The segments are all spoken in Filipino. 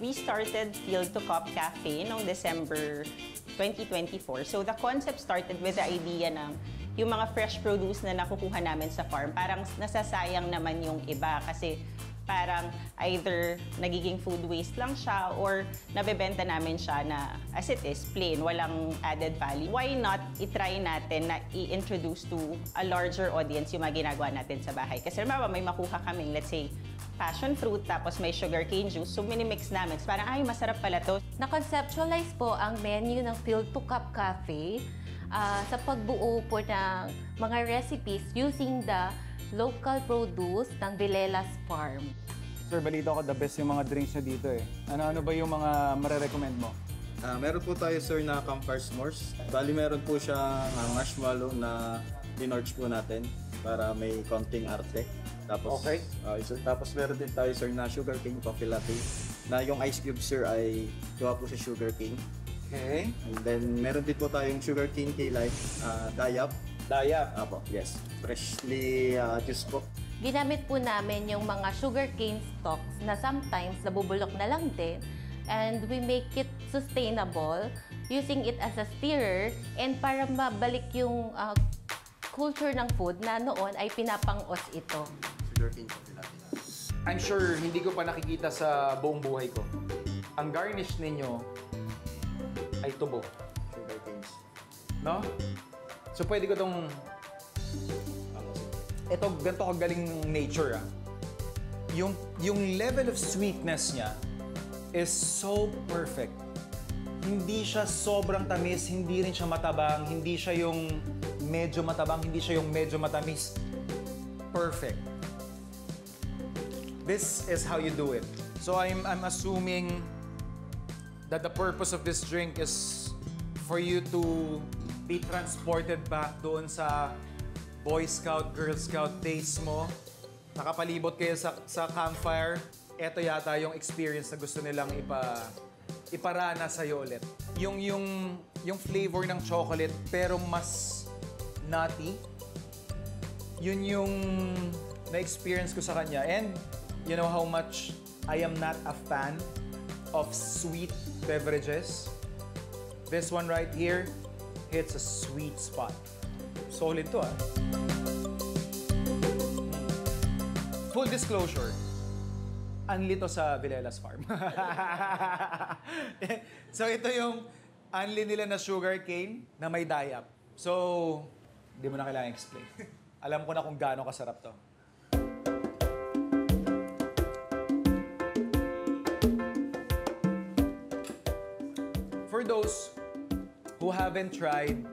We started Field to Cup Cafe noong December 2024. So the concept started with the idea ng yung mga fresh produce na nakukuha namin sa farm, parang nasasayang naman yung iba kasi parang either nagiging food waste lang siya or nabebenta namin siya na as it is, plain, walang added value. Why not itry natin na i-introduce to a larger audience yung mga ginagawa natin sa bahay? Kasi may makuha kaming, let's say, passion fruit, tapos may sugarcane juice. So, minimix namin. So, parang, ay, masarap pala to. Na-conceptualize po ang menu ng Field to Cup Cafe sa pagbuo po ng mga recipes using the local produce ng Vilelas Farm. Sir, balita ko the best yung mga drinks nyo dito eh. Ano ba yung mga marerecommend mo? Meron po tayo, sir, na campfire s'mores. Bali, meron po siyang marshmallow na dinorge po natin para may konting arte. Tapos, okay. Tapos meron din tayo, sir, na sugarcane coffee latte. Na yung ice cube, sir, ay gawa po sa sugarcane. Okay. And then, meron din po tayong sugarcane K-Life, dayap. Dayap? Apo, yes. Freshly juice po. Ginamit po namin yung mga sugarcane stalks na sometimes nabubulok na lang din, and we make it sustainable using it as a stirrer and para mabalik yung culture ng food na noon ay pinapang-os ito. Sugarcane coffee latte. I'm sure hindi ko pa nakikita sa buong buhay ko. Ang garnish ninyo ay tubo. Sugarcanes. No? So pwede ko tong... Ito, ganito kagaling nature ah. Yung level of sweetness niya is so perfect. Hindi siya sobrang tamis, hindi rin siya matabang, hindi siya yung medyo matabang, hindi siya yung medyo matamis. Perfect. This is how you do it. So I'm assuming that the purpose of this drink is for you to be transported back doon sa Boy Scout, Girl Scout days mo. Nakapalibot kayo sa campfire. Ito yata yung experience na gusto nilang iparana sa'yo ulit. Yung flavor ng chocolate pero mas nutty. Yun yung na-experience ko sa kanya. And you know how much I am not a fan of sweet beverages. This one right here hits a sweet spot. Solid to ah. Full disclosure, unli to sa Vilelas Farm. So ito yung unli nila na sugarcane na may dayap. So, hindi mo na kailangan explain. Alam ko na kung gaano kasarap to. For those who haven't tried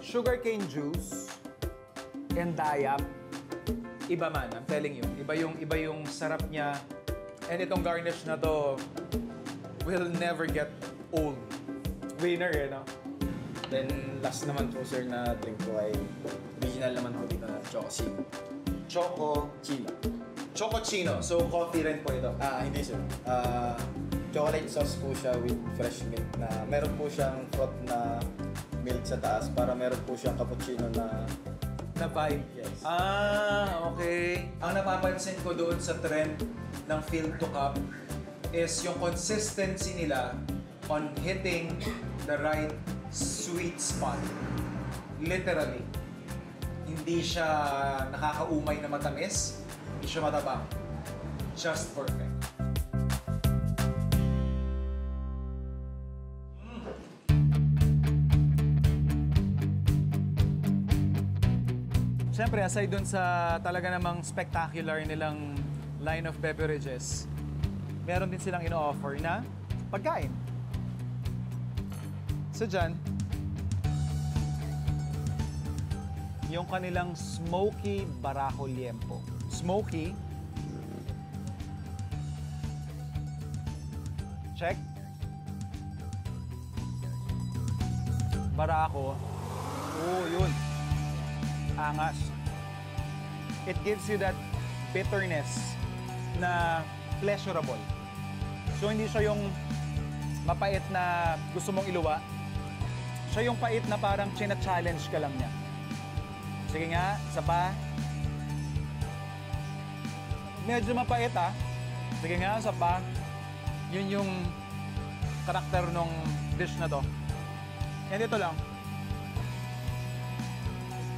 sugarcane juice and dayap, iba man, I'm telling you. Iba yung sarap niya. And itong garnish na to will never get old. Winner eh, no? Then, last naman po, sir, na drink ko ay original naman po dito na Choco-Chino. Choco-Chino. Choco-Chino. So, coffee rin po ito? Hindi, sir. Chocolate sauce po siya with fresh milk na meron po siyang froth na milk sa taas para meron po siyang cappuccino na vibe. Yes. Okay. Ang napapansin ko doon sa trend ng Field to Cup is yung consistency nila on hitting the right sweet spot. Literally. Hindi siya nakakaumay na matamis, hindi siya matabang. Just perfect. Siyempre, aside dun sa talaga namang spectacular nilang line of beverages, meron din silang ino-offer na pagkain. So dyan, yung kanilang Smoky Baraco Liempo. Smoky. Check. Baraco. Oh, yun. Angas. It gives you that bitterness na pleasurable. So hindi siya yung mapait na gusto mong iluwa. Siya yung pait na parang china-challenge ka lang niya. Sige nga, isa pa. Medyo mapait ah. Sige nga, isa pa. Yun yung karakter ng dish na to. And ito lang,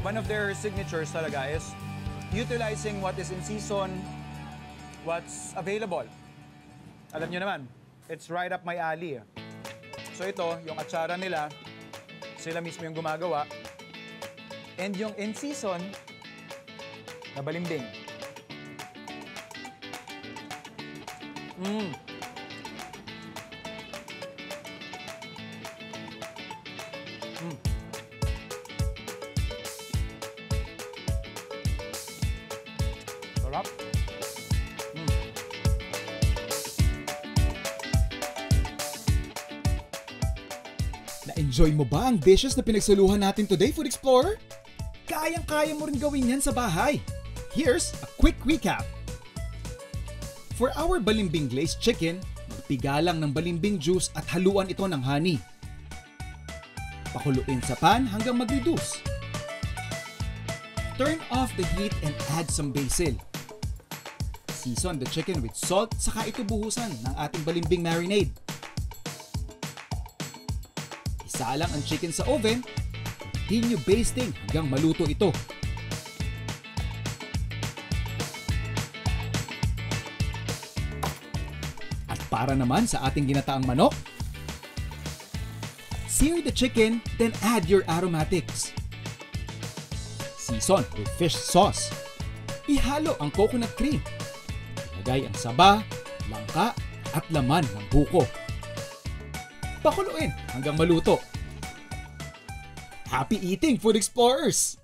one of their signatures talaga is utilizing what is in season, what's available. Alam nyo naman, it's right up my alley. So ito, yung atsara nila, sila mismo yung gumagawa. And yung in season, na balimbing. Sarap. Na-enjoy mo ba ang dishes na pinagsaluhan natin today, Food Explorer? Kayang-kaya mo rin gawin yan sa bahay. Here's a quick recap. For our balimbing glazed chicken, magpiga lang ng balimbing juice at haluan ito ng honey. Pakuluin sa pan hanggang mag-reduce. Turn off the heat and add some basil. Season the chicken with salt, saka ito buhusan ng ating balimbing marinade. Isalang ang chicken sa oven, continue basting hanggang maluto ito. At para naman sa ating ginataang manok, sear the chicken, then add your aromatics. Season with fish sauce. Ihalo ang coconut cream. Ilagay ang saba, langka, at laman ng buko. Pakuluin hanggang maluto. Happy eating, Food Explorers!